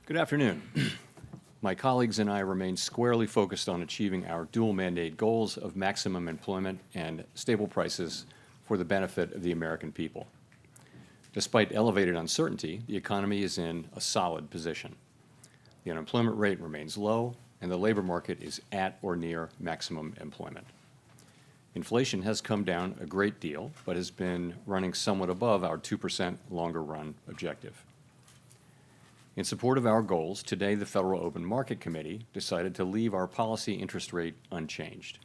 Good afternoon. My colleagues and I remain squarely focused on achieving our dual mandate goals of maximum employment and stable prices for the benefit of the American people. Despite elevated uncertainty, the economy is in a solid position. The unemployment rate remains low, and the labor market is at or near maximum employment. Inflation has come down a great deal, but has been running somewhat above our 2% longer run objective. In support of our goals, today the Federal Open Market Committee decided to leave our policy interest rate unchanged.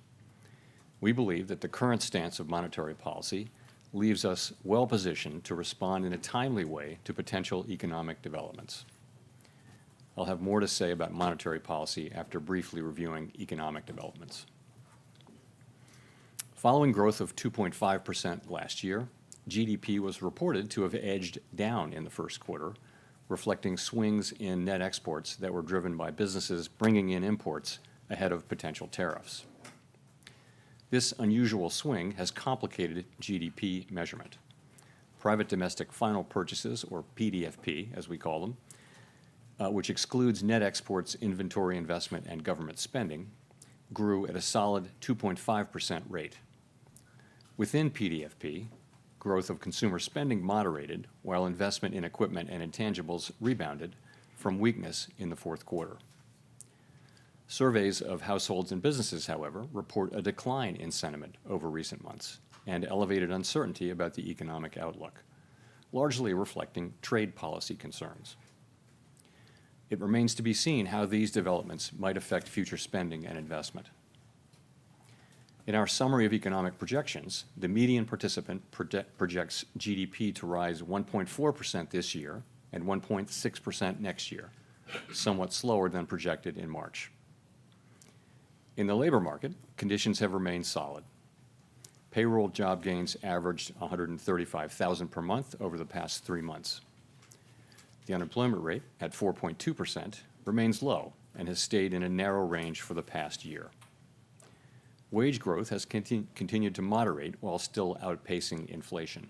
We believe that the current stance of monetary policy leaves us well positioned to respond in a timely way to potential economic developments. I'll have more to say about monetary policy after briefly reviewing economic developments. Following growth of 2.5% last year, GDP was reported to have edged down in the first quarter, reflecting swings in net exports that were driven by businesses bringing in imports ahead of potential tariffs. This unusual swing has complicated GDP measurement. Private domestic final purchases, or PDFP as we call them, which excludes net exports, inventory investment, and government spending, grew at a solid 2.5% rate. Within PDFP, growth of consumer spending moderated, while investment in equipment and intangibles rebounded from weakness in the fourth quarter. Surveys of households and businesses, however, report a decline in sentiment over recent months and elevated uncertainty about the economic outlook, largely reflecting trade policy concerns. It remains to be seen how these developments might affect future spending and investment. In our summary of economic projections, the median participant projects GDP to rise 1.4% this year and 1.6% next year, somewhat slower than projected in March. In the labor market, conditions have remained solid. Payroll job gains averaged 135,000 per month over the past 3 months. The unemployment rate, at 4.2%, remains low and has stayed in a narrow range for the past year. Wage growth has continued to moderate while still outpacing inflation.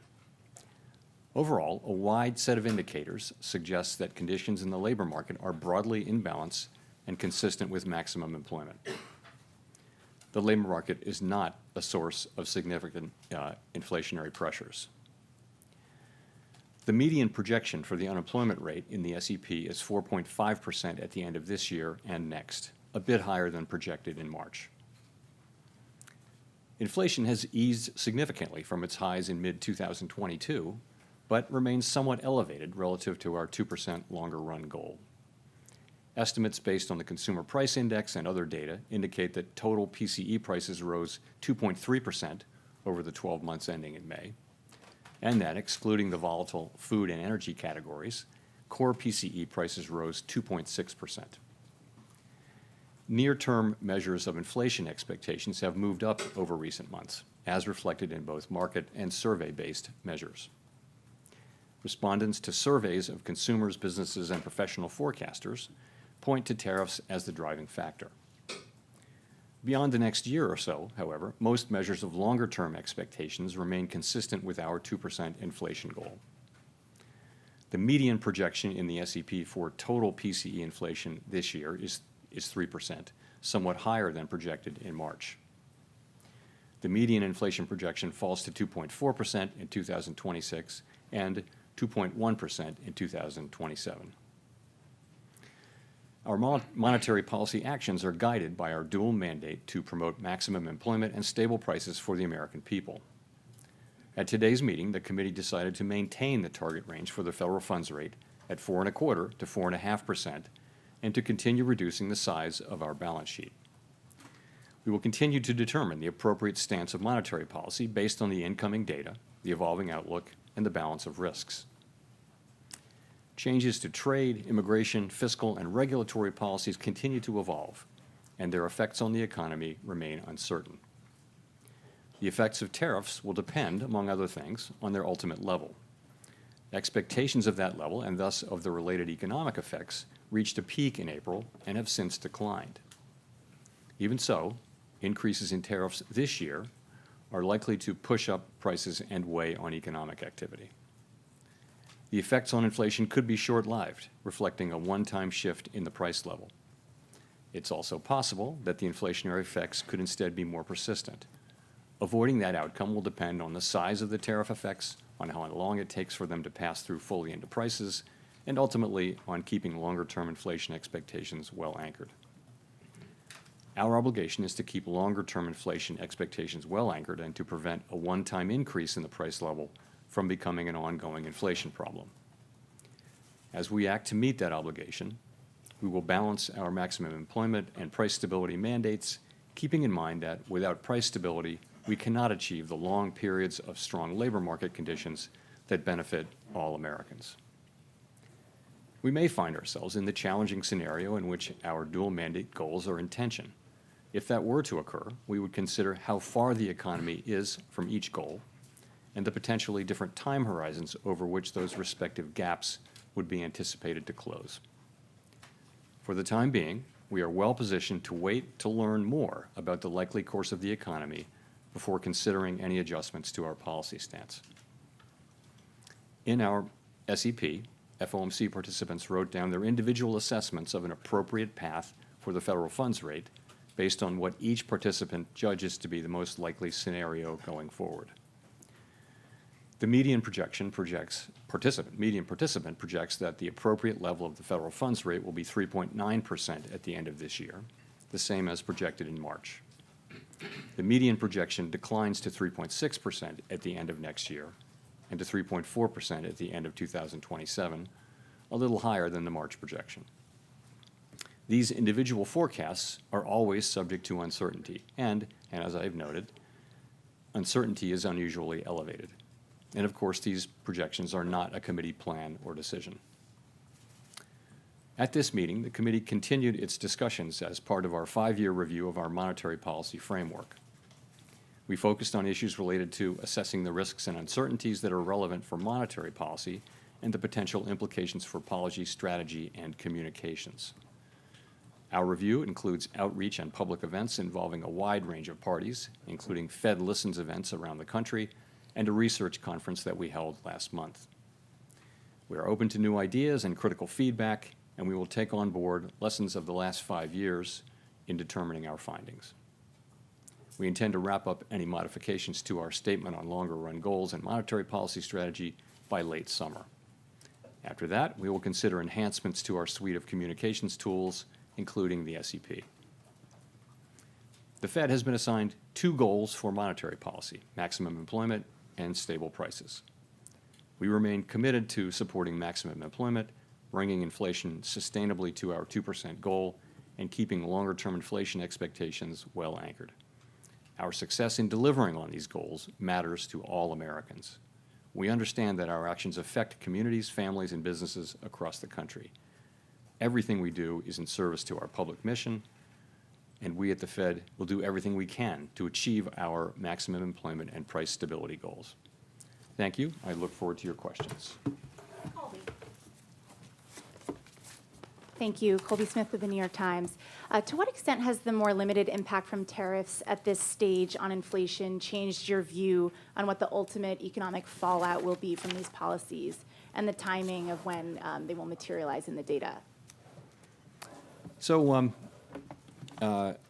Overall, a wide set of indicators suggests that conditions in the labor market are broadly in balance and consistent with maximum employment. The labor market is not a source of significant inflationary pressures. The median projection for the unemployment rate in the SEP is 4.5% at the end of this year and next, a bit higher than projected in March. Inflation has eased significantly from its highs in mid-2022, but remains somewhat elevated relative to our 2% longer run goal. Estimates based on the Consumer Price Index and other data indicate that total PCE prices rose 2.3% over the 12 months ending in May, and that, excluding the volatile food and energy categories, core PCE prices rose 2.6%. Near-term measures of inflation expectations have moved up over recent months, as reflected in both market and survey-based measures. Respondents to surveys of consumers, businesses, and professional forecasters point to tariffs as the driving factor. Beyond the next year or so, however, most measures of longer-term expectations remain consistent with our 2% inflation goal. The median projection in the SEP for total PCE inflation this year is 3%, somewhat higher than projected in March. The median inflation projection falls to 2.4% in 2026 and 2.1% in 2027. Our monetary policy actions are guided by our dual mandate to promote maximum employment and stable prices for the American people. At today's meeting, the committee decided to maintain the target range for the federal funds rate at 4.25% to 4.5%, and to continue reducing the size of our balance sheet. We will continue to determine the appropriate stance of monetary policy based on the incoming data, the evolving outlook, and the balance of risks. Changes to trade, immigration, fiscal, and regulatory policies continue to evolve, and their effects on the economy remain uncertain. The effects of tariffs will depend, among other things, on their ultimate level. Expectations of that level, and thus of the related economic effects, reached a peak in April and have since declined. Even so, increases in tariffs this year are likely to push up prices and weigh on economic activity. The effects on inflation could be short-lived, reflecting a one-time shift in the price level. It's also possible that the inflationary effects could instead be more persistent. Avoiding that outcome will depend on the size of the tariff effects, on how long it takes for them to pass through fully into prices, and ultimately on keeping longer-term inflation expectations well anchored. Our obligation is to keep longer-term inflation expectations well anchored and to prevent a one-time increase in the price level from becoming an ongoing inflation problem. As we act to meet that obligation, we will balance our maximum employment and price stability mandates, keeping in mind that without price stability, we cannot achieve the long periods of strong labor market conditions that benefit all Americans. We may find ourselves in the challenging scenario in which our dual mandate goals are in tension. If that were to occur, we would consider how far the economy is from each goal and the potentially different time horizons over which those respective gaps would be anticipated to close. For the time being, we are well positioned to wait to learn more about the likely course of the economy before considering any adjustments to our policy stance. In our SEP, FOMC participants wrote down their individual assessments of an appropriate path for the federal funds rate based on what each participant judges to be the most likely scenario going forward. The median participant projects that the appropriate level of the federal funds rate will be 3.9% at the end of this year, the same as projected in March. The median projection declines to 3.6% at the end of next year and to 3.4% at the end of 2027, a little higher than the March projection. These individual forecasts are always subject to uncertainty, and as I've noted, uncertainty is unusually elevated. And of course, these projections are not a committee plan or decision. At this meeting, the committee continued its discussions as part of our 5-year review of our monetary policy framework. We focused on issues related to assessing the risks and uncertainties that are relevant for monetary policy and the potential implications for policy strategy and communications. Our review includes outreach and public events involving a wide range of parties, including Fed Listens events around the country and a research conference that we held last month. We are open to new ideas and critical feedback, and we will take on board lessons of the last 5 years in determining our findings. We intend to wrap up any modifications to our statement on longer-run goals and monetary policy strategy by late summer. After that, we will consider enhancements to our suite of communications tools, including the SEP. The Fed has been assigned 2 goals for monetary policy: maximum employment and stable prices. We remain committed to supporting maximum employment, bringing inflation sustainably to our 2% goal, and keeping longer-term inflation expectations well anchored. Our success in delivering on these goals matters to all Americans. We understand that our actions affect communities, families, and businesses across the country. Everything we do is in service to our public mission, and we at the Fed will do everything we can to achieve our maximum employment and price stability goals. Thank you. I look forward to your questions. Colby. Thank you. Colby Smith with the New York Times. To what extent has the more limited impact from tariffs at this stage on inflation changed your view on what the ultimate economic fallout will be from these policies and the timing of when they will materialize in the data? So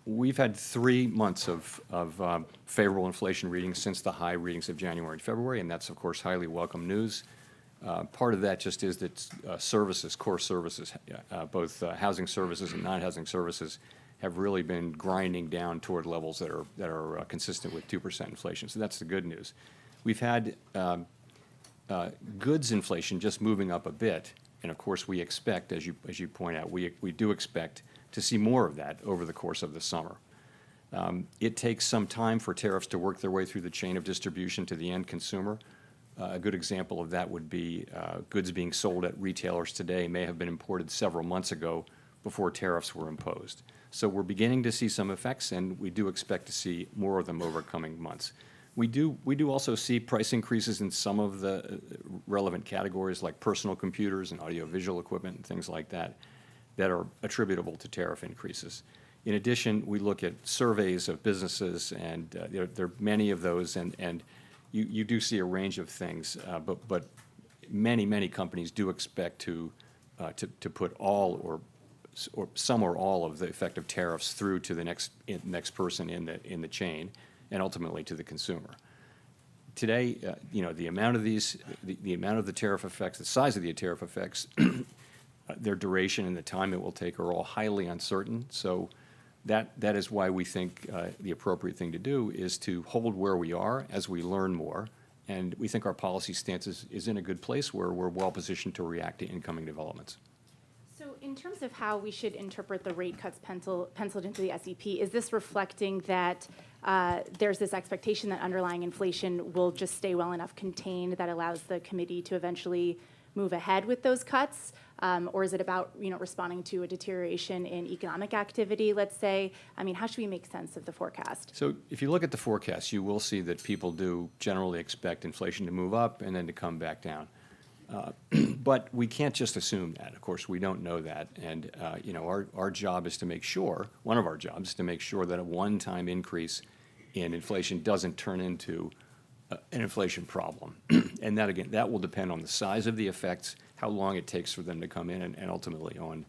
we've had 3 months of favorable inflation readings since the high readings of January and February, and that's, of course, highly welcome news. Part of that just is that services, core services, both housing services and non-housing services, have really been grinding down toward levels that are consistent with 2% inflation. So that's the good news. We've had goods inflation just moving up a bit, and of course we expect, as you point out, we do expect to see more of that over the course of the summer. It takes some time for tariffs to work their way through the chain of distribution to the end consumer. A good example of that would be goods being sold at retailers today may have been imported several months ago before tariffs were imposed. So we're beginning to see some effects, and we do expect to see more of them over coming months. We do also see price increases in some of the relevant categories like personal computers and audiovisual equipment and things like that that are attributable to tariff increases. In addition, we look at surveys of businesses, and there are many of those, and you do see a range of things, but many companies do expect to put all or some or all of the effective tariffs through to the next person in the chain, and ultimately to the consumer. Today, the amount of the amount of the tariff effects, the size of the tariff effects, their duration and the time it will take are all highly uncertain. So that is why we think the appropriate thing to do is to hold where we are as we learn more. And we think our policy stance is in a good place where we're well positioned to react to incoming developments. So in terms of how we should interpret the rate cuts penciled into the SEP, is this reflecting that there's this expectation that underlying inflation will just stay well enough contained that allows the committee to eventually move ahead with those cuts? Or is it about, responding to a deterioration in economic activity, let's say? I mean, how should we make sense of the forecast? So if you look at the forecast, you will see that people do generally expect inflation to move up and then to come back down. But we can't just assume that. Of course, we don't know that. And, our job is to make sure, one of our jobs is to make sure that a one-time increase in inflation doesn't turn into an inflation problem. And that, again, that will depend on the size of the effects, how long it takes for them to come in, and ultimately on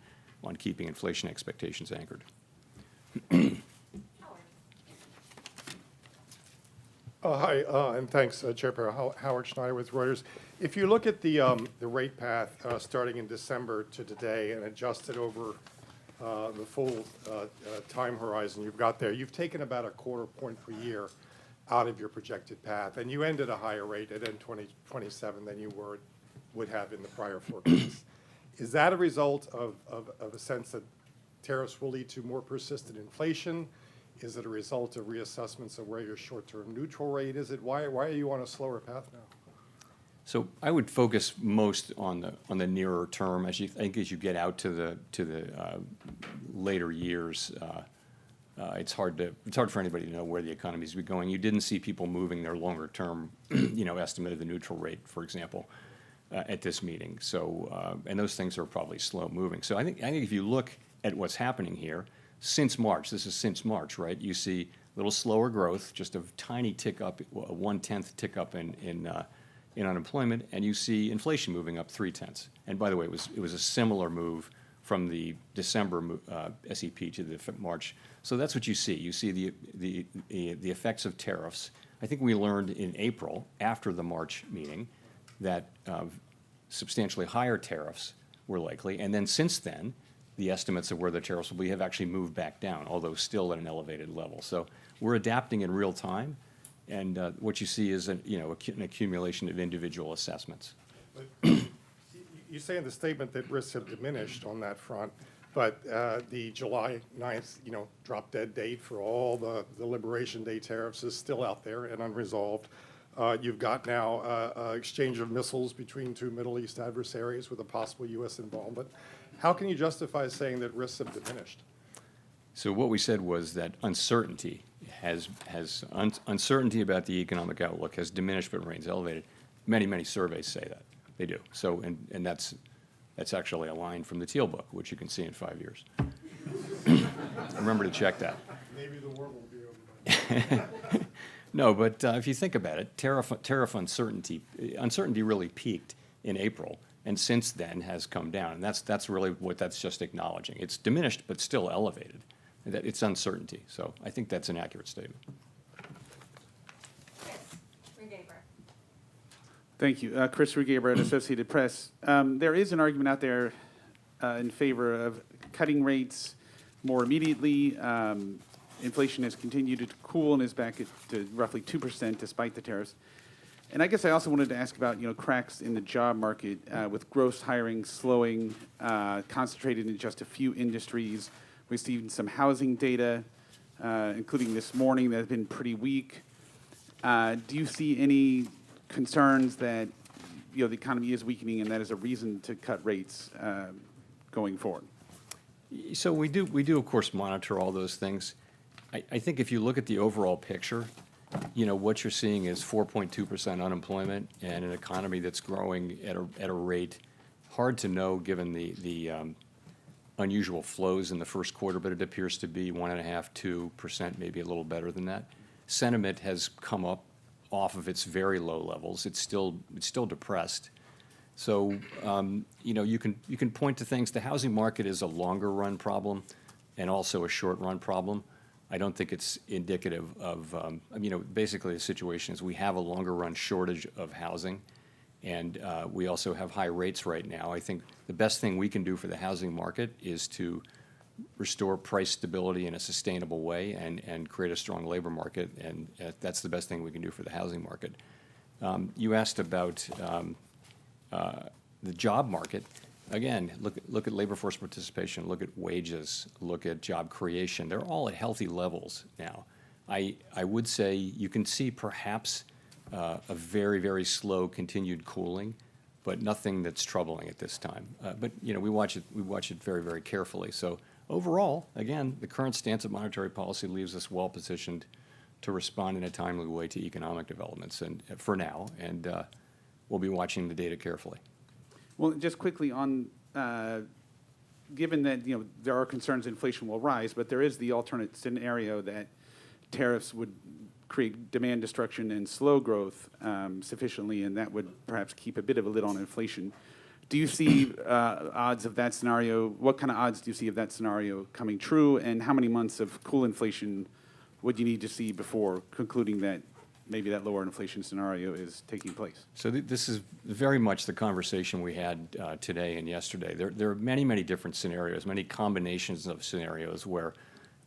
keeping inflation expectations anchored. Hi, and thanks, Chairperson Howard Schneider with Reuters. If you look at the rate path starting in December to today and adjust it over the full time horizon you've got there, you've taken about a quarter point per year out of your projected path, and you end at a higher rate at end 2027 than you would have in the prior forecast. Is that a result of a sense that tariffs will lead to more persistent inflation? Is it a result of reassessments of where your short-term neutral rate is? Why are you on a slower path now? So I would focus most on the nearer term. As you get out to the later years, it's hard for anybody to know where the economy is going. You didn't see people moving their longer term, estimate of the neutral rate, for example, at this meeting. So and those things are probably slow moving. So I think if you look at what's happening here since March, this is since March, right? You see a little slower growth, just a tiny tick up, a 1/10 tick up in unemployment, and you see inflation moving up 0.3. And by the way, it was a similar move from the December SEP to the March. So that's what you see. You see the effects of tariffs. I think we learned in April, after the March meeting, that substantially higher tariffs were likely. And then since then, the estimates of where the tariffs will be have actually moved back down, although still at an elevated level. So we're adapting in real time. And what you see is an accumulation of individual assessments. You say in the statement that risks have diminished on that front, but the July 9th, drop dead date for all the Liberation Day tariffs is still out there and unresolved. You've got now exchange of missiles between two Middle East adversaries with a possible U.S. involvement. How can you justify saying that risks have diminished? So what we said was that uncertainty uncertainty about the economic outlook has diminished but remains elevated. Many surveys say that. They do. So, and that's actually a line from the Teal book, which you can see in 5 years. Remember to check that. Maybe the world will be over. No, but if you think about it, tariff uncertainty really peaked in April, and since then has come down. And that's really what that's just acknowledging. It's diminished, but still elevated. That it's uncertainty. So I think that's an accurate statement. Thank you. Chris Rugaber at Associated Press. There is an argument out there in favor of cutting rates more immediately. Inflation has continued to cool and is back to roughly 2% despite the tariffs. And I guess I also wanted to ask about cracks in the job market with gross hiring slowing, concentrated in just a few industries. We've seen some housing data, including this morning, that has been pretty weak. Do you see any concerns that the economy is weakening and that is a reason to cut rates going forward? So we do of course monitor all those things. I think if you look at the overall picture, what you're seeing is 4.2% unemployment and an economy that's growing at a rate hard to know given the unusual flows in the first quarter, but it appears to be 1.5%, 2%, maybe a little better than that. Sentiment has come up off of its very low levels. It's still depressed. So, you can point to things. The housing market is a longer run problem and also a short run problem. I don't think it's indicative of, basically the situation is we have a longer run shortage of housing, and we also have high rates right now. I think the best thing we can do for the housing market is to restore price stability in a sustainable way and create a strong labor market, and that's the best thing we can do for the housing market. You asked about the job market. Again, look at labor force participation, look at wages, look at job creation. They're all at healthy levels now. I would say you can see perhaps a very, very slow continued cooling, but nothing that's troubling at this time. But we watch it very, very carefully. So overall, again, the current stance of monetary policy leaves us well positioned to respond in a timely way to economic developments, and for now, and we'll be watching the data carefully. Well, just quickly on, given that, there are concerns inflation will rise, but there is the alternate scenario that tariffs would create demand destruction and slow growth sufficiently, and that would perhaps keep a bit of a lid on inflation. Do you see odds of that scenario? What kind of odds do you see of that scenario coming true, and how many months of cool inflation would you need to see before concluding that maybe that lower inflation scenario is taking place? So this is very much the conversation we had today and yesterday. There are many, many different scenarios, many combinations of scenarios where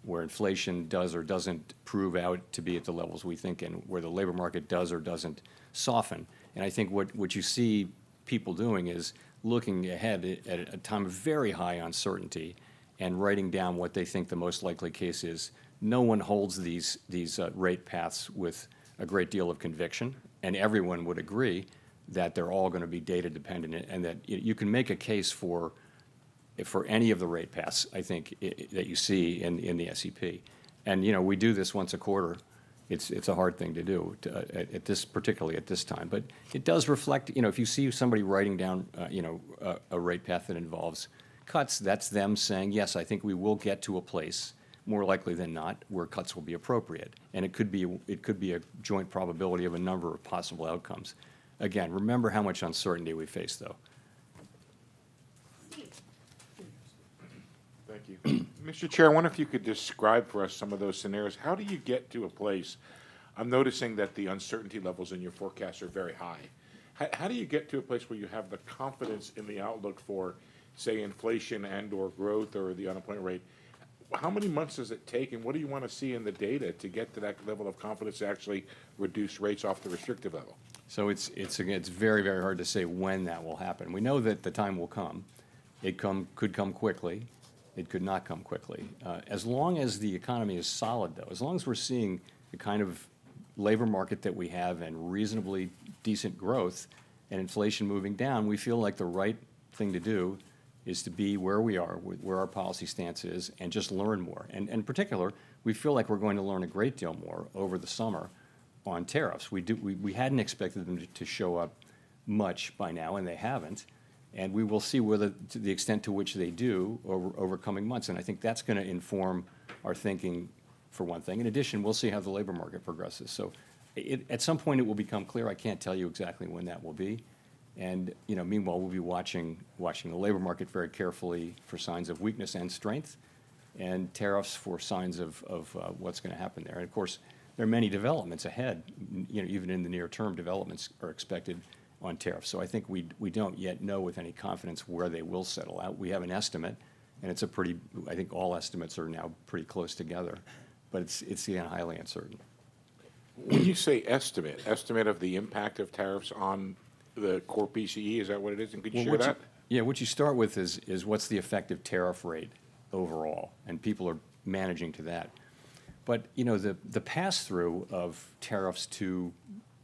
inflation does or doesn't prove out to be at the levels we think, and where the labor market does or doesn't soften. And I think what you see people doing is looking ahead at a time of very high uncertainty and writing down what they think the most likely case is. No one holds these rate paths with a great deal of conviction, and everyone would agree that they're all going to be data dependent, and that you can make a case for any of the rate paths, I think, that you see in the SEP. And we do this once a quarter. It's a hard thing to do particularly at this time, but it does reflect. If you see somebody writing down a rate path that involves cuts, that's them saying, yes, I think we will get to a place, more likely than not, where cuts will be appropriate. And it could be a joint probability of a number of possible outcomes. Again, remember how much uncertainty we face, though. Thank you. Mr. Chair, I wonder if you could describe for us some of those scenarios. How do you get to a place? I'm noticing that the uncertainty levels in your forecast are very high. How do you get to a place where you have the confidence in the outlook for, say, inflation and or growth or the unemployment rate? How many months does it take, and what do you want to see in the data to get to that level of confidence to actually reduce rates off the restrictive level? So it's very, very hard to say when that will happen. We know that the time will come. It could come quickly. It could not come quickly. As long as the economy is solid, though, as long as we're seeing the kind of labor market that we have and reasonably decent growth and inflation moving down, we feel like the right thing to do is to be where we are, where our policy stance is, and just learn more. And in particular, we feel like we're going to learn a great deal more over the summer on tariffs. We hadn't expected them to show up much by now, and they haven't. And we will see to the extent to which they do over coming months. And I think that's going to inform our thinking, for one thing. In addition, we'll see how the labor market progresses. So at some point it will become clear. I can't tell you exactly when that will be. And meanwhile, we'll be watching the labor market very carefully for signs of weakness and strength, and tariffs for signs of what's going to happen there. And of course, there are many developments ahead. Even in the near term, developments are expected on tariffs. So I think we don't yet know with any confidence where they will settle out. We have an estimate, and I think all estimates are now pretty close together, but it's again highly uncertain. When you say estimate of the impact of tariffs on the core PCE, is that what it is? And could you share that? What you start with is what's the effective tariff rate overall, and people are managing to that. But the pass-through of tariffs to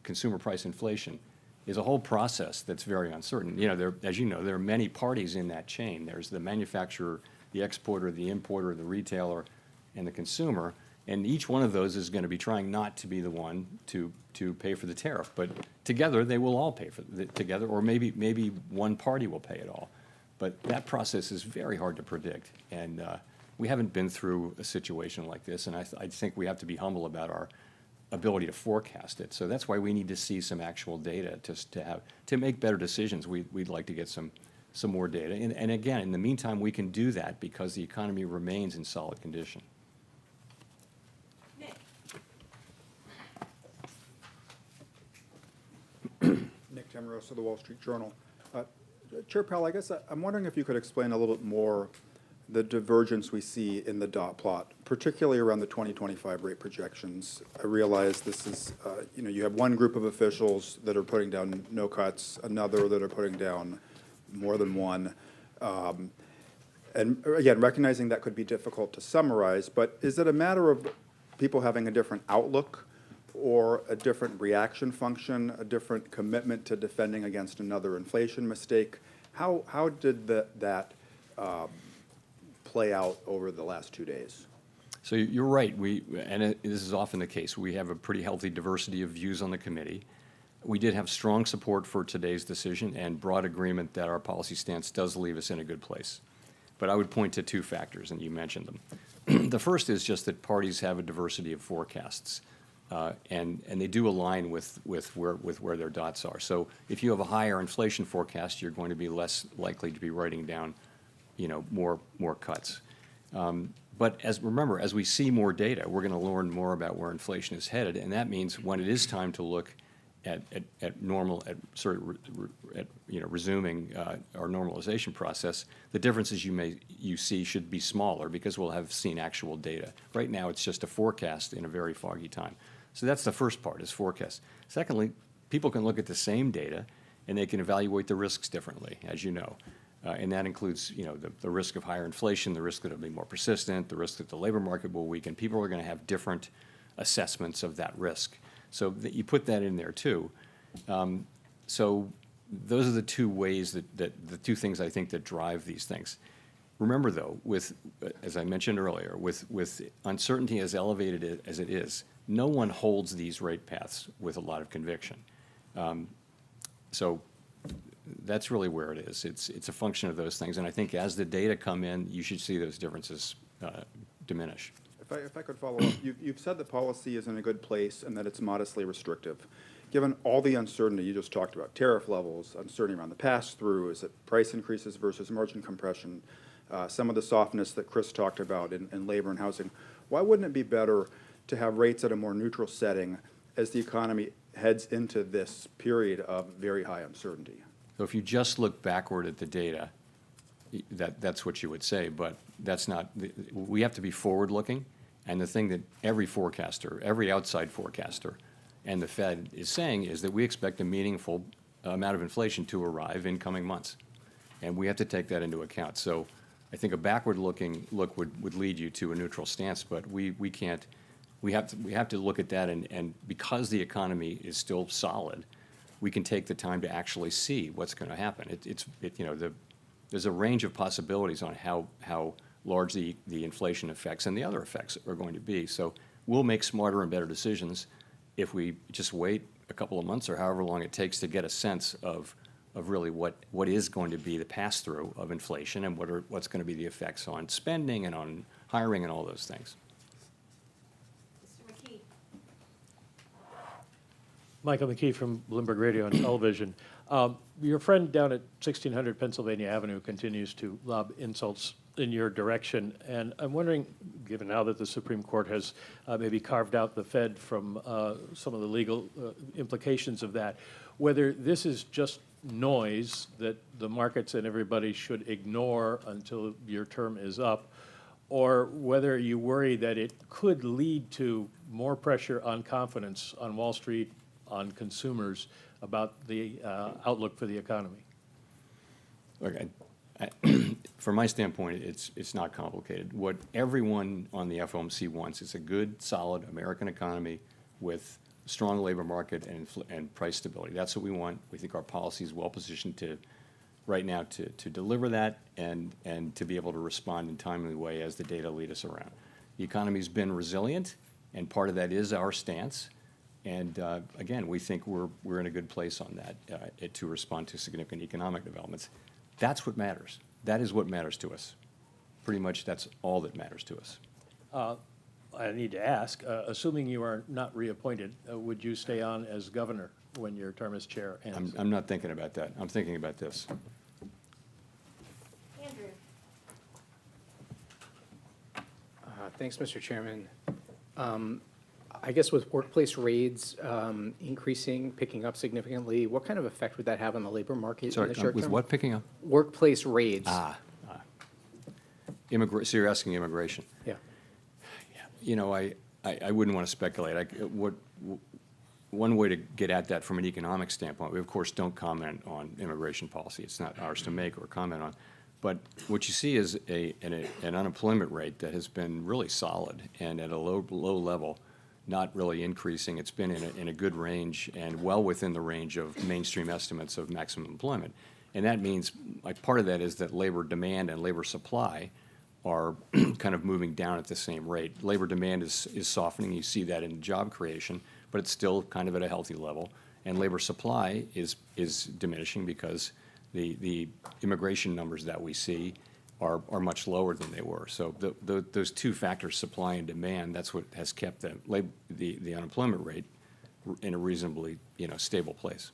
consumer price inflation is a whole process that's very uncertain. As you know, there are many parties in that chain. There's the manufacturer, the exporter, the importer, the retailer, and the consumer. And each one of those is going to be trying not to be the one to pay for the tariff. But together, they will all pay for it together, or maybe one party will pay it all. But that process is very hard to predict. And we haven't been through a situation like this. And I think we have to be humble about ability to forecast it. So that's why we need to see some actual data to make better decisions. We'd like to get some more data. And again, in the meantime, we can do that because the economy remains in solid condition. Nick Tamarosa, The Wall Street Journal. Chair Powell, I guess I'm wondering if you could explain a little bit more the divergence we see in the dot plot, particularly around the 2025 rate projections. I realize this is, you have one group of officials that are putting down no cuts, another that are putting down more than one. And again, recognizing that could be difficult to summarize, but is it a matter of people having a different outlook or a different reaction function, a different commitment to defending against another inflation mistake? How did that play out over the last 2 days? So you're right. This is often the case. We have a pretty healthy diversity of views on the committee. We did have strong support for today's decision and broad agreement that our policy stance does leave us in a good place. But I would point to two factors, and you mentioned them. The first is just that parties have a diversity of forecasts, and they do align with where their dots are. So if you have a higher inflation forecast, you're going to be less likely to be writing down, more cuts. But remember, as we see more data, we're going to learn more about where inflation is headed, and that means when it is time to look at resuming our normalization process, the differences you see should be smaller because we'll have seen actual data. Right now, it's just a forecast in a very foggy time. So that's the first part, is forecast. Secondly, people can look at the same data and they can evaluate the risks differently, as you know. And that includes, the risk of higher inflation, the risk that it'll be more persistent, the risk that the labor market will weaken. People are going to have different assessments of that risk. So you put that in there too. So those are the two ways the two things I think that drive these things. Remember though, as I mentioned earlier, with uncertainty as elevated as it is, no one holds these rate paths with a lot of conviction. So that's really where it is. It's a function of those things, and I think as the data come in, you should see those differences diminish. If I could follow up, you've said the policy is in a good place and that it's modestly restrictive. Given all the uncertainty you just talked about, tariff levels, uncertainty around the pass-through, is it price increases versus margin compression, some of the softness that Chris talked about in labor and housing, why wouldn't it be better to have rates at a more neutral setting as the economy heads into this period of very high uncertainty? So if you just look backward at the data, that's what you would say, but that's not. We have to be forward-looking, and the thing that every forecaster, every outside forecaster, and the Fed is saying is that we expect a meaningful amount of inflation to arrive in coming months, and we have to take that into account. So I think a backward-looking look would lead you to a neutral stance, but we can't. We have to look at that, and because the economy is still solid, we can take the time to actually see what's going to happen. There's a range of possibilities on how large the inflation effects and the other effects are going to be. So we'll make smarter and better decisions if we just wait a couple of months or however long it takes to get a sense of really what is going to be the pass-through of inflation and what's going to be the effects on spending and on hiring and all those things. Mr. McKee. Michael McKee from Bloomberg Radio and Television. Your friend down at 1600 Pennsylvania Avenue continues to lob insults in your direction, and I'm wondering, given now that the Supreme Court has maybe carved out the Fed from some of the legal implications of that, whether this is just noise that the markets and everybody should ignore until your term is up, or whether you worry that it could lead to more pressure on confidence on Wall Street, on consumers, about the outlook for the economy. Look, from my standpoint, it's not complicated. What everyone on the FOMC wants is a good, solid American economy with a strong labor market and price stability. That's what we want. We think our policy is well positioned right now to deliver that and to be able to respond in a timely way as the data lead us around. The economy's been resilient, and part of that is our stance. And again, we think we're in a good place on that to respond to significant economic developments. That's what matters. That is what matters to us. Pretty much that's all that matters to us. I need to ask, assuming you are not reappointed, would you stay on as governor when your term as chair ends? I'm not thinking about that. I'm thinking about this. Andrew. Thanks, Mr. Chairman. I guess with workplace raids increasing, picking up significantly, what kind of effect would that have on the labor market in Sorry, the short term? with what picking up? Workplace raids. So you're asking immigration. Yeah. You know, I wouldn't want to speculate. One way to get at that from an economic standpoint, we of course don't comment on immigration policy. It's not ours to make or comment on. But what you see is an unemployment rate that has been really solid and at a low level, not really increasing. It's been in a good range and well within the range of mainstream estimates of maximum employment. And that means, like, part of that is that labor demand and labor supply are kind of moving down at the same rate. Labor demand is softening. You see that in job creation, but it's still kind of at a healthy level. And labor supply is diminishing because the immigration numbers that we see are much lower than they were. So those two factors, supply and demand, that's what has kept the unemployment rate in a reasonably, stable place.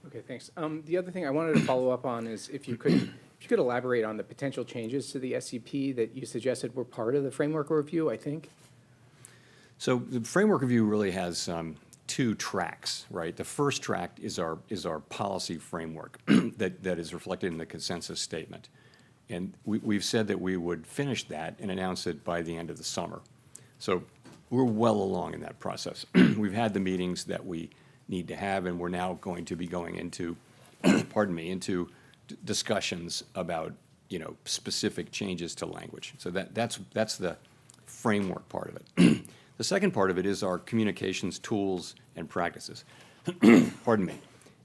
Okay, thanks. The other thing I wanted to follow up on is if you could elaborate on the potential changes to the SEP that you suggested were part of the framework review, I think. So the framework review really has two tracks, right? The first track is our policy framework that is reflected in the consensus statement. And we've said that we would finish that and announce it by the end of the summer. So we're well along in that process. We've had the meetings that we need to have, and we're now going to be going into, into discussions about, specific changes to language. So that's the framework part of it. The second part of it is our communications tools and practices. Pardon me.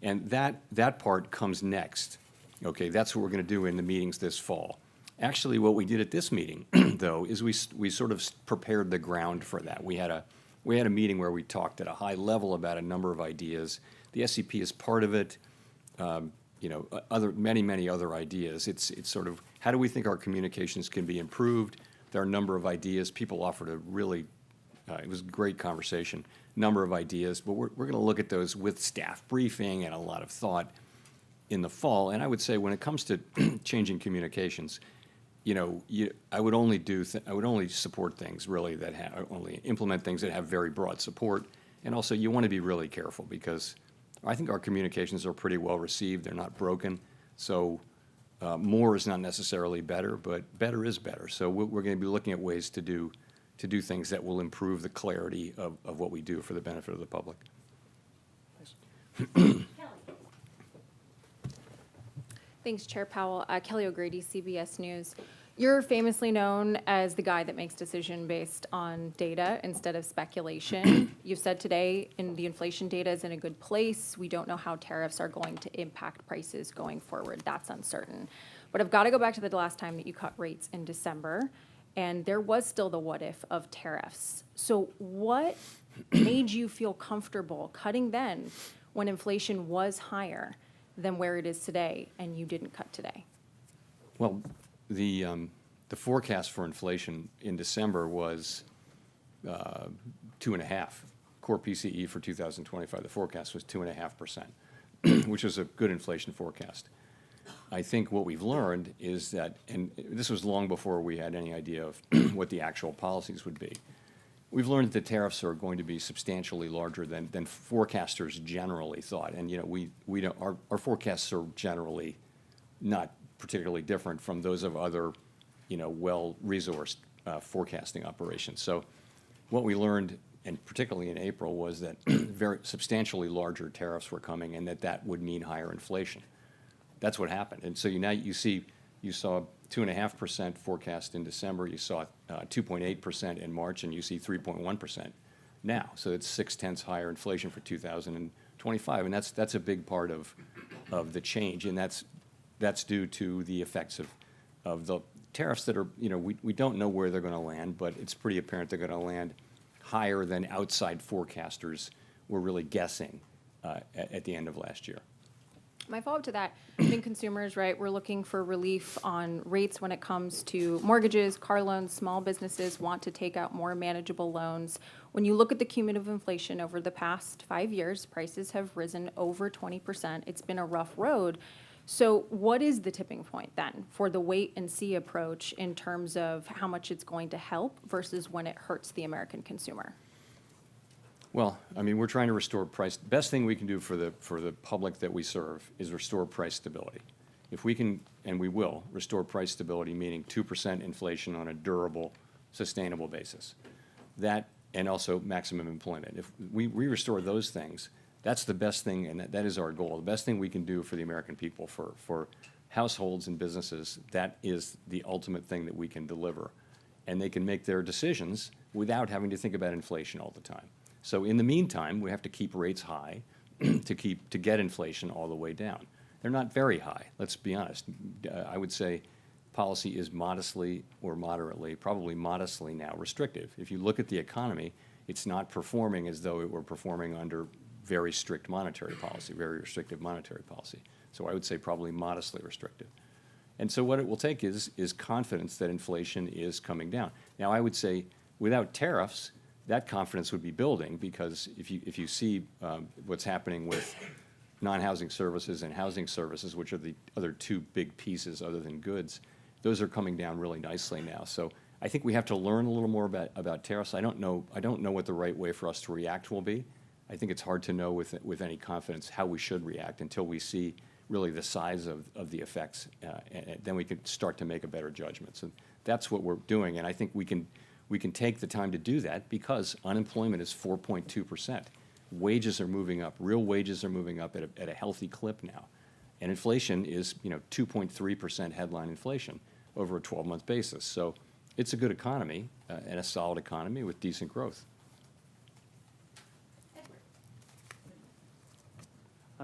And that part comes next. Okay, that's what we're going to do in the meetings this fall. Actually, what we did at this meeting, though, is we sort of prepared the ground for that. We had a meeting where we talked at a high level about a number of ideas. The SEP is part of it. Many other ideas. It's sort of, how do we think our communications can be improved? There are a number of ideas. People offered a really, it was a great conversation, number of ideas, but we're going to look at those with staff briefing and a lot of thought in the fall. And I would say when it comes to changing communications, I would only support things really that only implement things that have very broad support. And also you want to be really careful because I think our communications are pretty well received. They're not broken. So more is not necessarily better, but better is better. So we're going to be looking at ways to do things that will improve the clarity of what we do for the benefit of the public. Thanks, Chair Powell. Kelly O'Grady, CBS News. You're famously known as the guy that makes decision based on data instead of speculation. You've said today the inflation data is in a good place. We don't know how tariffs are going to impact prices going forward. That's uncertain. But I've got to go back to the last time that you cut rates in December, and there was still the what if of tariffs. So what made you feel comfortable cutting then when inflation was higher than where it is today and you didn't cut today? Well, the forecast for inflation in December was 2.5. Core PCE for 2025, the forecast was 2.5%, which was a good inflation forecast. I think what we've learned is that, and this was long before we had any idea of what the actual policies would be, we've learned that the tariffs are going to be substantially larger than forecasters generally thought. And we don't, our forecasts are generally not particularly different from those of other, well-resourced forecasting operations. So what we learned, and particularly in April, was that very substantially larger tariffs were coming and that would mean higher inflation. That's what happened. And so you saw 2.5% forecast in December, you saw 2.8% in March, and you see 3.1% now. So it's 0.6 higher inflation for 2025, and that's a big part of the change, and that's due to the effects of the tariffs that are, we don't know where they're going to land, but it's pretty apparent they're going to land higher than outside forecasters were really guessing at the end of last year. My follow-up to that, I think consumers, right, we're looking for relief on rates when it comes to mortgages, car loans, small businesses want to take out more manageable loans. When you look at the cumulative inflation over the past 5 years, prices have risen over 20%. It's been a rough road. So what is the tipping point then for the wait and see approach in terms of how much it's going to help versus when it hurts the American consumer? Well, I mean, we're trying to restore price. Best thing we can do for the public that we serve is restore price stability. If we can, and we will, restore price stability, meaning 2% inflation on a durable, sustainable basis. That, and also maximum employment. If we restore those things, that's the best thing, and that is our goal. The best thing we can do for the American people, for households and businesses, that is the ultimate thing that we can deliver. And they can make their decisions without having to think about inflation all the time. So in the meantime, we have to keep rates high to get inflation all the way down. They're not very high, let's be honest. I would say policy is modestly or moderately, probably modestly now restrictive. If you look at the economy, it's not performing as though it were performing under very strict monetary policy, very restrictive monetary policy. So I would say probably modestly restrictive. And so what it will take is confidence that inflation is coming down. Now, I would say without tariffs, that confidence would be building, because if you see what's happening with non-housing services and housing services, which are the other two big pieces other than goods, those are coming down really nicely now. So I think we have to learn a little more about tariffs. I don't know what the right way for us to react will be. I think it's hard to know with any confidence how we should react until we see really the size of the effects, and then we can start to make a better judgment. So that's what we're doing, and I think we can take the time to do that because unemployment is 4.2%. Wages are moving up. Real wages are moving up at a healthy clip now. And inflation is 2.3% headline inflation over a 12-month basis. So it's a good economy and a solid economy with decent growth.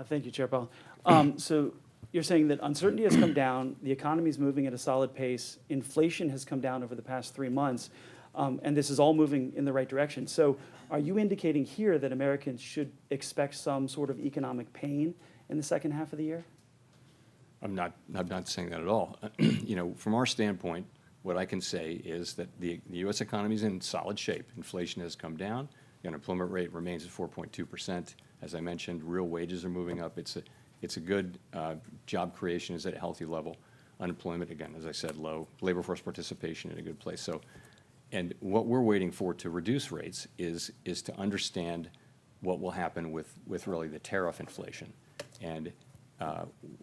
Thank you, Chair Powell. So you're saying that uncertainty has come down, the economy is moving at a solid pace, inflation has come down over the past 3 months, and this is all moving in the right direction. So are you indicating here that Americans should expect some sort of economic pain in the second half of the year? I'm not saying that at all. From our standpoint, what I can say is that the U.S. economy is in solid shape. Inflation has come down. The unemployment rate remains at 4.2%. As I mentioned, real wages are moving up. It's a good job creation is at a healthy level. Unemployment, again, as I said, low. Labor force participation in a good place. So, and what we're waiting for to reduce rates is to understand what will happen with really the tariff inflation. And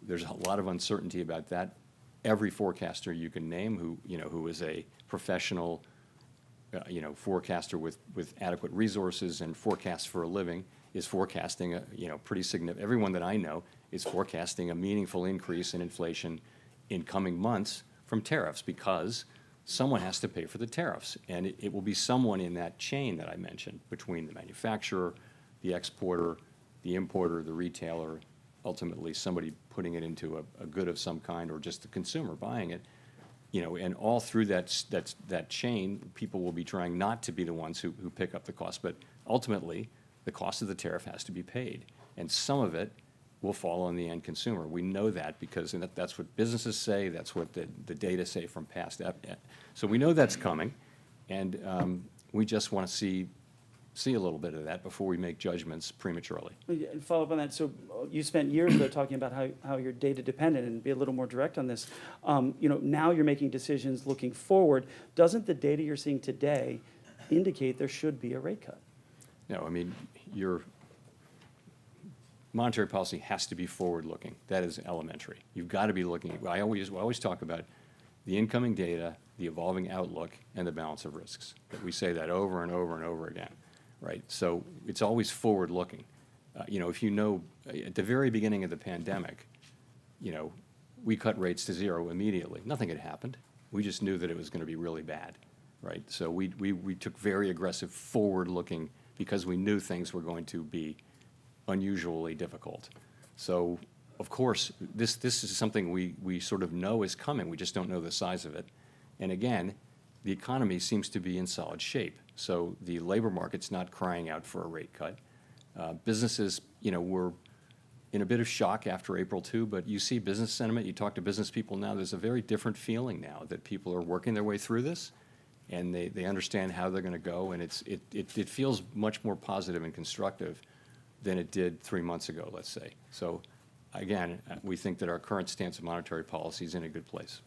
there's a lot of uncertainty about that. Every forecaster you can name who is a professional forecaster with adequate resources and forecasts for a living is forecasting a pretty significant. Everyone that I know is forecasting a meaningful increase in inflation in coming months from tariffs, because someone has to pay for the tariffs, and it will be someone in that chain that I mentioned between the manufacturer, the exporter, the importer, the retailer, ultimately somebody putting it into a good of some kind, or just the consumer buying it. And all through that chain, people will be trying not to be the ones who pick up the cost, but ultimately, the cost of the tariff has to be paid, and some of it will fall on the end consumer. We know that because that's what businesses say, that's what the data say from past. So we know that's coming, and we just want to see a little bit of that before we make judgments prematurely. And follow up on that. So you spent years though talking about how you're data dependent, and be a little more direct on this. Now you're making decisions looking forward. Doesn't the data you're seeing today indicate there should be a rate cut? No, I mean, your monetary policy has to be forward-looking. That is elementary. You've got to be looking. I always talk about the incoming data, the evolving outlook, and the balance of risks. We say that over and over and over again, right? So it's always forward-looking. If at the very beginning of the pandemic, we cut rates to zero immediately. Nothing had happened. We just knew that it was going to be really bad, right? So we took very aggressive forward-looking because we knew things were going to be unusually difficult. So, of course, this is something we sort of know is coming. We just don't know the size of it. And again, the economy seems to be in solid shape. So the labor market's not crying out for a rate cut. Businesses, in a bit of shock after April 2, but you see business sentiment, you talk to business people now, there's a very different feeling now that people are working their way through this, and they understand how they're going to go, and it feels much more positive and constructive than it did 3 months ago, let's say. So again, we think that our current stance of monetary policy is in a good place.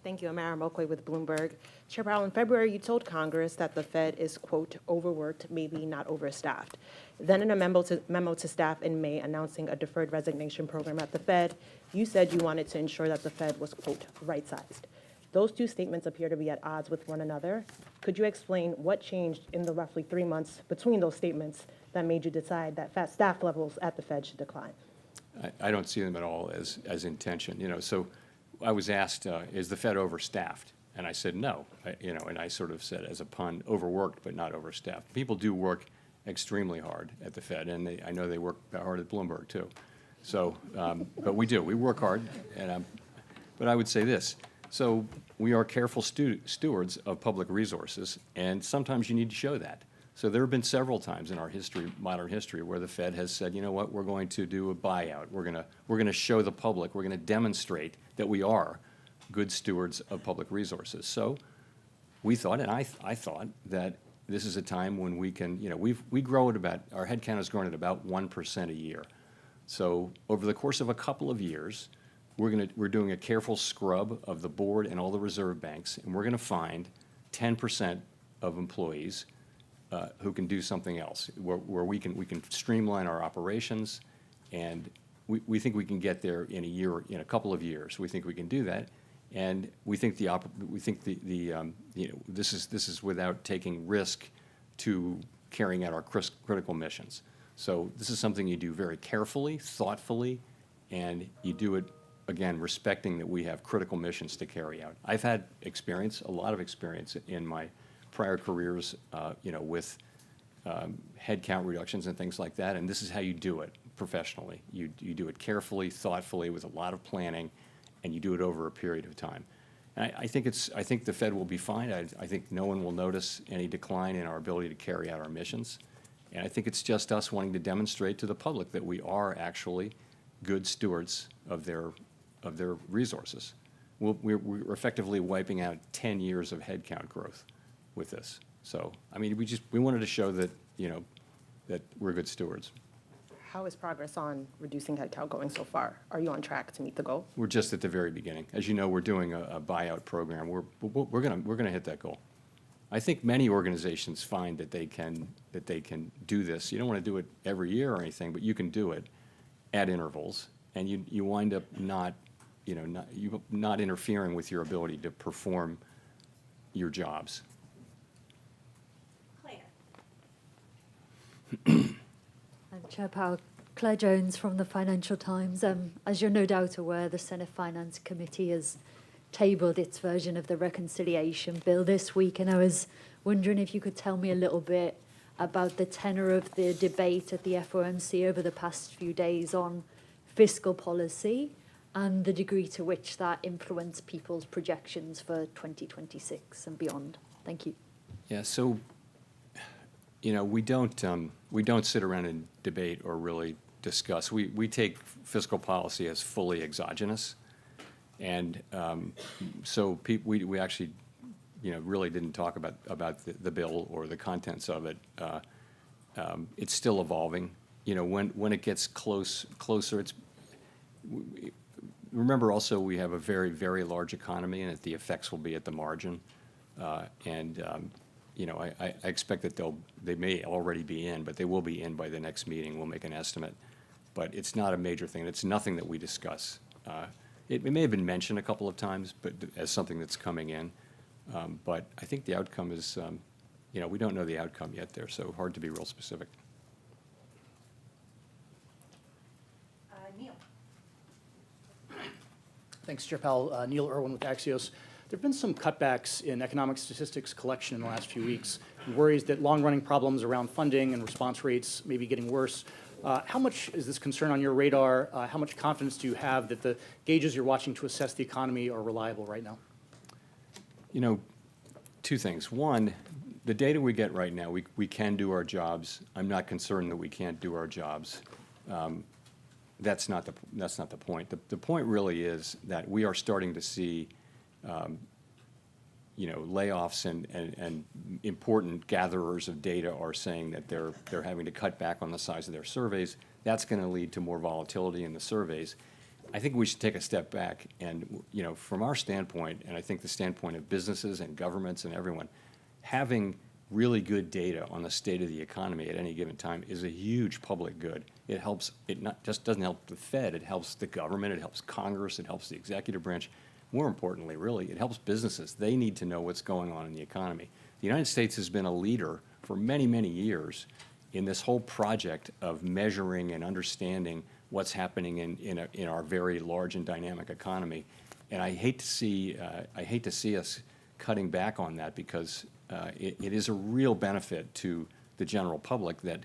Thank you. Amara Mokwe with Bloomberg. Chair Powell, in February, you told Congress that the Fed is, quote, overworked, maybe not overstaffed. Then in a memo to staff in May announcing a deferred resignation program at the Fed, you said you wanted to ensure that the Fed was, quote, right-sized. Those two statements appear to be at odds with one another. Could you explain what changed in the roughly 3 months between those statements that made you decide that staff levels at the Fed should decline? I don't see them at all as intention, so I was asked, is the Fed overstaffed? And I said, no, and I sort of said as a pun, overworked but not overstaffed. People do work extremely hard at the Fed, and I know they work hard at Bloomberg too. So, but we work hard, but I would say this, so we are careful stewards of public resources, and sometimes you need to show that. So there have been several times in our history, modern history, where the Fed has said, you know what, we're going to do a buyout. We're going to show the public, we're going to demonstrate that we are good stewards of public resources. So we thought, and I thought, that this is a time when we can, we grow at about, our headcount has grown at about 1% a year. So over the course of a couple of years, we're doing a careful scrub of the board and all the reserve banks, and we're going to find 10% of employees who can do something else, where we can streamline our operations, and we think we can get there in a couple of years. We think we can do that, and we think this is without taking risk to carrying out our critical missions. So this is something you do very carefully, thoughtfully, and you do it again respecting that we have critical missions to carry out. I've had experience, a lot of experience in my prior careers, with headcount reductions and things like that, and this is how you do it professionally. You do it carefully, thoughtfully, with a lot of planning, and you do it over a period of time. And I think the Fed will be fine. I think no one will notice any decline in our ability to carry out our missions, and I think it's just us wanting to demonstrate to the public that we are actually good stewards of their resources. We're effectively wiping out 10 years of headcount growth with this. So, I mean, we wanted to show that, that we're good stewards. How is progress on reducing headcount going so far? Are you on track to meet the goal? We're just at the very beginning. As you know, we're doing a buyout program. We're gonna hit that goal. I think many organizations find that they can do this. You don't want to do it every year or anything, but you can do it at intervals, and you wind up not interfering with your ability to perform your jobs. Chair Powell, Claire Jones from the Financial Times. As you're no doubt aware, the Senate Finance Committee has tabled its version of the reconciliation bill this week, and I was wondering if you could tell me a little bit about the tenor of the debate at the FOMC over the past few days on fiscal policy and the degree to which that influenced people's projections for 2026 and beyond. Thank you. Yeah, so, we don't sit around and debate or really discuss. We take fiscal policy as fully exogenous. And so we actually, really didn't talk about the bill or the contents of it. It's still evolving. When it gets closer, remember also we have a very, very large economy, and that the effects will be at the margin. I expect that they may already be in, but they will be in by the next meeting. We'll make an estimate. But it's not a major thing. It's nothing that we discuss. It may have been mentioned a couple of times, but as something that's coming in. But I think the outcome is, we don't know the outcome yet there, so hard to be real specific. Neil. Thanks, Chair Powell. Neil Irwin with Axios. There have been some cutbacks in economic statistics collection in the last few weeks. Worries that long-running problems around funding and response rates may be getting worse. How much is this concern on your radar? How much confidence do you have that the gauges you're watching to assess the economy are reliable right now? Two things. One, the data we get right now, we can do our jobs. I'm not concerned that we can't do our jobs. That's not the point. The point really is that we are starting to see, layoffs and important gatherers of data are saying that they're having to cut back on the size of their surveys. That's going to lead to more volatility in the surveys. I think we should take a step back and, from our standpoint, and I think the standpoint of businesses and governments and everyone, having really good data on the state of the economy at any given time is a huge public good. It helps, it not just doesn't help the Fed, it helps the government, it helps Congress, it helps the executive branch. More importantly, really, it helps businesses. They need to know what's going on in the economy. The United States has been a leader for many, many years in this whole project of measuring and understanding what's happening in our very large and dynamic economy. And I hate to see us cutting back on that, because it is a real benefit to the general public that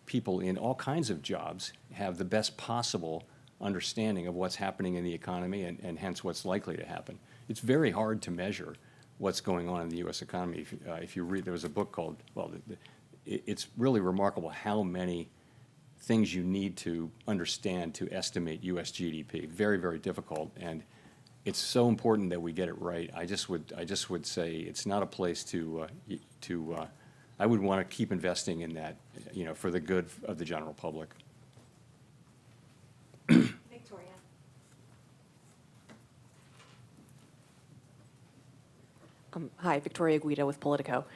people in all kinds of jobs have the best possible understanding of what's happening in the economy and hence what's likely to happen. It's very hard to measure what's going on in the U.S. economy. If you read, there was a book called, it's really remarkable how many things you need to understand to estimate U.S. GDP. Very, very difficult, and it's so important that we get it right. I just would say it's not a place I would want to keep investing in that, for the good of the general public. Victoria. Hi, Victoria Guida with Politico.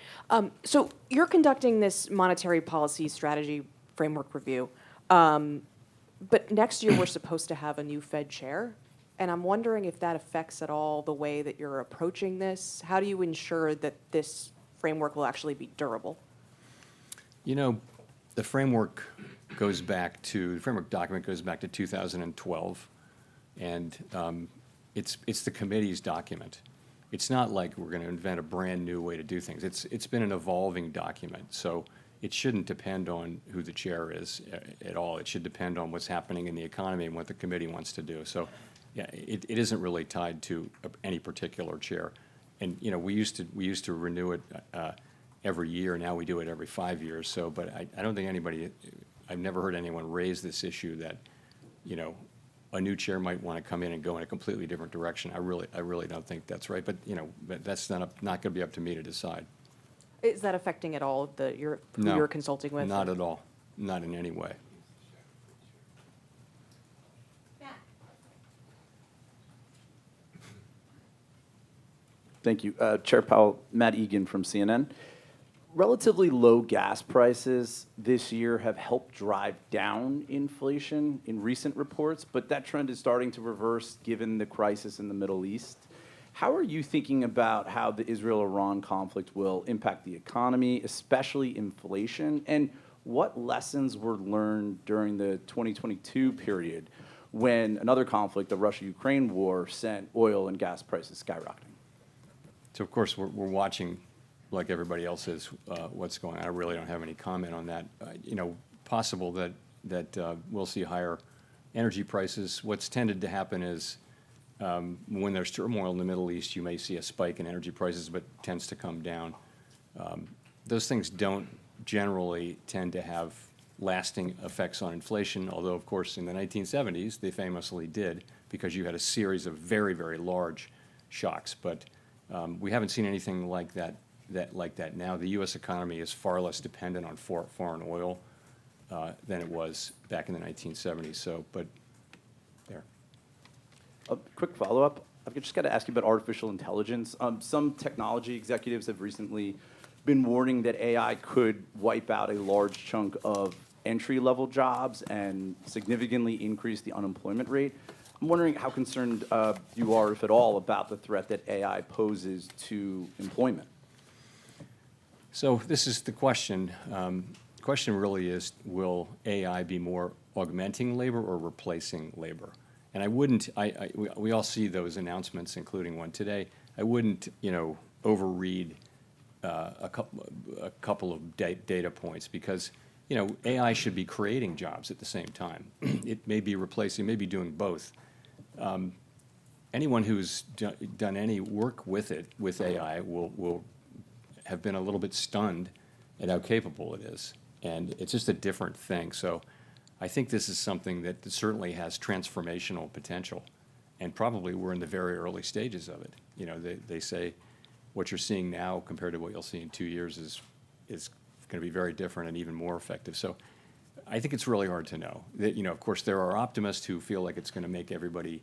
So you're conducting this monetary policy strategy framework review, but next year we're supposed to have a new Fed chair, and I'm wondering if that affects at all the way that you're approaching this. How do you ensure that this framework will actually be durable? The framework document goes back to 2012, and it's the committee's document. It's not like we're going to invent a brand new way to do things. It's been an evolving document, so it shouldn't depend on who the chair is at all. It should depend on what's happening in the economy and what the committee wants to do. So, yeah, it isn't really tied to any particular chair. And we used to renew it every year. Now we do it every 5 years. So, but I don't think I've never heard anyone raise this issue that a new chair might want to come in and go in a completely different direction. I really don't think that's right. But that's not going to be up to me to decide. Is that affecting at all who you're consulting with? Not at all. Not in any way. Thank you. Chair Powell, Matt Egan from CNN. Relatively low gas prices this year have helped drive down inflation in recent reports, but that trend is starting to reverse given the crisis in the Middle East. How are you thinking about how the Israel-Iran conflict will impact the economy, especially inflation? And what lessons were learned during the 2022 period when another conflict, the Russia-Ukraine war, sent oil and gas prices skyrocketing? So, of course, we're watching, like everybody else is, what's going on. I really don't have any comment on that. Possible that we'll see higher energy prices. What's tended to happen is when there's turmoil in the Middle East, you may see a spike in energy prices, but tends to come down. Those things don't generally tend to have lasting effects on inflation, although, of course, in the 1970s, they famously did, because you had a series of very, very large shocks. But we haven't seen anything like that now. The U.S. economy is far less dependent on foreign oil than it was back in the 1970s. So, but there. A quick follow-up. I've just got to ask you about artificial intelligence. Some technology executives have recently been warning that AI could wipe out a large chunk of entry-level jobs and significantly increase the unemployment rate. I'm wondering how concerned you are, if at all, about the threat that AI poses to employment. So this is the question. The question really is, will AI be more augmenting labor or replacing labor? And I wouldn't, we all see those announcements, including one today. I wouldn't, overread a couple of data points, because, AI should be creating jobs at the same time. It may be replacing, maybe doing both. Anyone who's done any work with AI will have been a little bit stunned at how capable it is. And it's just a different thing. So I think this is something that certainly has transformational potential. And probably we're in the very early stages of it. You know, they say what you're seeing now compared to what you'll see in 2 years is going to be very different and even more effective. So I think it's really hard to know. That, you know, of course, there are optimists who feel like it's going to make everybody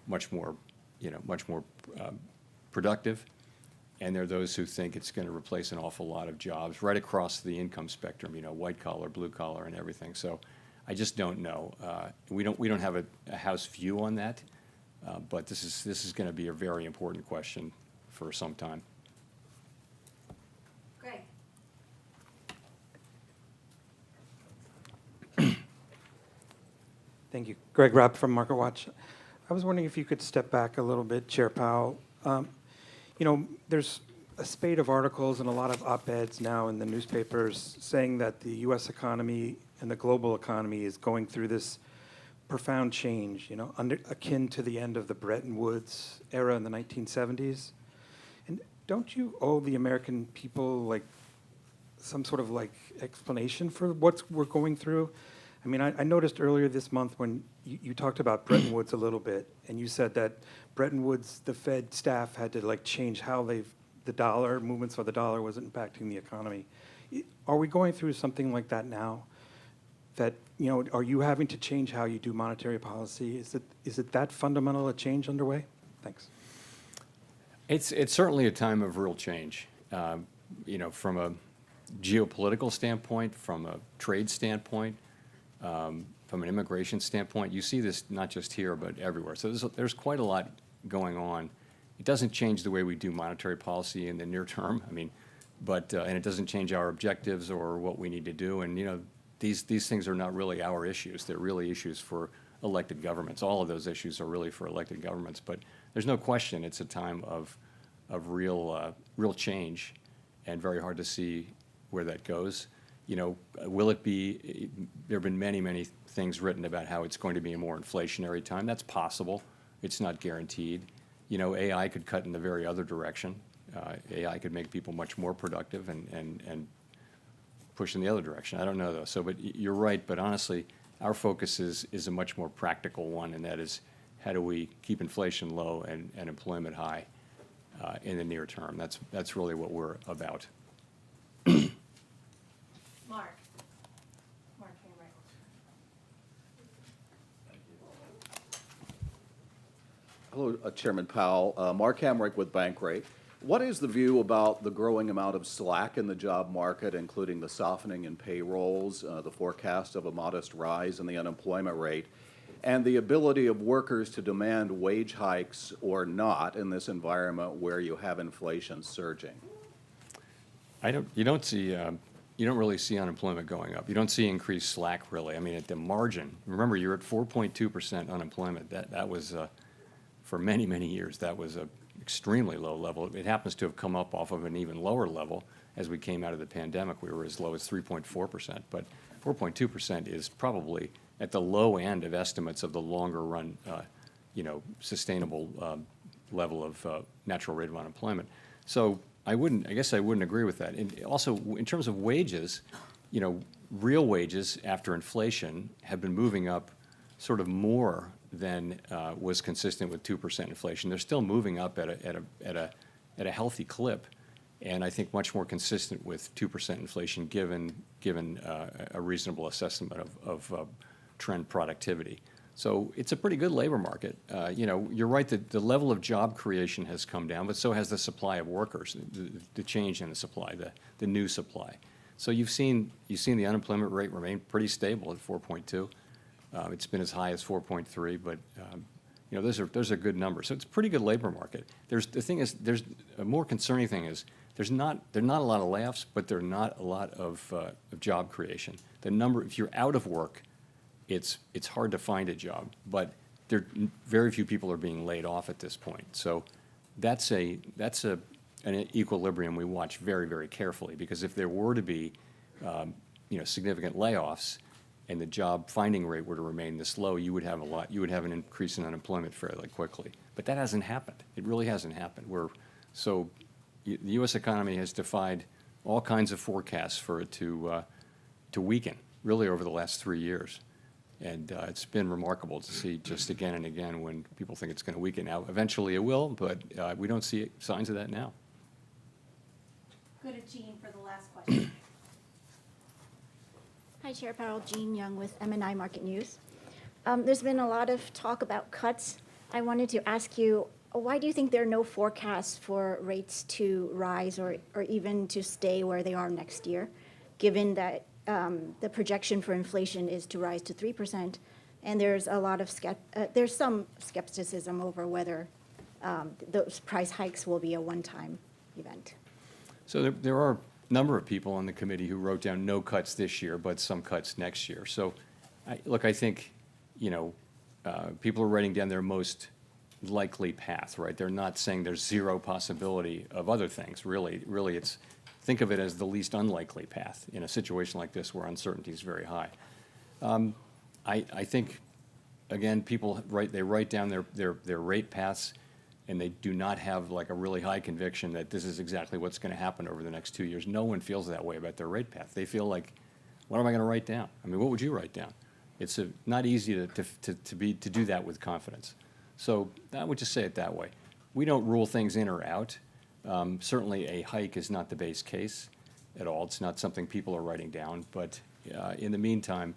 much more productive. And there are those who think it's going to replace an awful lot of jobs right across the income spectrum, you know, white collar, blue collar, and everything. So I just don't know. We don't have a house view on that, but this is going to be a very important question for some time. Greg. Thank you. Greg Rapp from MarketWatch. I was wondering if you could step back a little bit, Chair Powell. You know, there's a spate of articles and a lot of op-eds now in the newspapers saying that the U.S. economy and the global economy is going through this profound change, you know, akin to the end of the Bretton Woods era in the 1970s. And don't you owe the American people, like, some sort of, like, explanation for what we're going through? I mean, I noticed earlier this month when you talked about Bretton Woods a little bit, and you said that Bretton Woods, the Fed staff had to, like, change how the dollar, movements for the dollar was impacting the economy. Are we going through something like that now? That, you know, are you having to change how you do monetary policy? Is it that fundamental a change underway? Thanks. It's certainly a time of real change. You know, from a geopolitical standpoint, from a trade standpoint, from an immigration standpoint, you see this not just here but everywhere. So there's quite a lot going on. It doesn't change the way we do monetary policy in the near term. I mean, but and it doesn't change our objectives or what we need to do. And you know, these things are not really our issues. They're really issues for elected governments. All of those issues are really for elected governments. But there's no question it's a time of real change, and very hard to see where that goes. You know, will it be? There have been many things written about how it's going to be a more inflationary time. That's possible. It's not guaranteed. You know, AI could cut in the very other direction. AI could make people much more productive and push in the other direction. I don't know, though. So, but you're right. But honestly, our focus is a much more practical one, and that is how do we keep inflation low and employment high in the near term. That's really what we're about. Mark. Hello, Chairman Powell. Mark Hamrick with Bankrate. What is the view about the growing amount of slack in the job market, including the softening in payrolls, the forecast of a modest rise in the unemployment rate, and the ability of workers to demand wage hikes or not in this environment where you have inflation surging? You don't really see unemployment going up. You don't see increased slack, really. I mean, at the margin, remember, you're at 4.2% unemployment. That was, for many years, that was a extremely low level. It happens to have come up off of an even lower level as we came out of the pandemic. We were as low as 3.4%, but 4.2% is probably at the low end of estimates of the longer run, sustainable level of natural rate of unemployment. So I guess I wouldn't agree with that. And also, in terms of wages, you know, real wages after inflation have been moving up sort of more than was consistent with 2% inflation. They're still moving up at a healthy clip, and I think much more consistent with 2% inflation given a reasonable assessment of trend productivity. So it's a pretty good labor market. You know, you're right that the level of job creation has come down, but so has the supply of workers, the change in the supply, the new supply. So you've seen the unemployment rate remain pretty stable at 4.2. It's been as high as 4.3, but you know, those are good numbers. So it's a pretty good labor market. There's a more concerning thing is there are not a lot of layoffs, but there are not a lot of job creation. The number, if you're out of work, it's hard to find a job, but very few people are being laid off at this point. So that's an equilibrium we watch very carefully, because if there were to be significant layoffs and the job finding rate were to remain this low, you would have an increase in unemployment fairly quickly. But that hasn't happened. It really hasn't happened. the U.S. economy has defied all kinds of forecasts for it to weaken, really over the last 3 years. And it's been remarkable to see just again and again when people think it's going to weaken. Now, eventually it will, but we don't see signs of that now. Go to Jean for the last question. Hi, Chair Powell. Jean Young with M&I Market News. There's been a lot of talk about cuts. I wanted to ask you, why do you think there are no forecasts for rates to rise or even to stay where they are next year, given that the projection for inflation is to rise to 3%, and there's a lot of there's some skepticism over whether those price hikes will be a one-time event? So there are a number of people on the committee who wrote down no cuts this year, but some cuts next year. So, I think, people are writing down their most likely path, right? They're not saying there's zero possibility of other things, really. Really, think of it as the least unlikely path in a situation like this where uncertainty is very high. I think, again, people write down their rate paths, and they do not have like a really high conviction that this is exactly what's going to happen over the next 2 years. No one feels that way about their rate path. They feel like, what am I going to write down? I mean, what would you write down? It's not easy to do that with confidence. So I would just say it that way. We don't rule things in or out. Certainly a hike is not the base case at all. It's not something people are writing down. But in the meantime,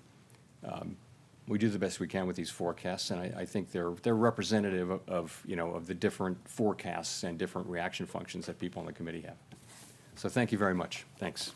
we do the best we can with these forecasts, and I think they're representative of the different forecasts and different reaction functions that people on the committee have. So thank you very much. Thanks.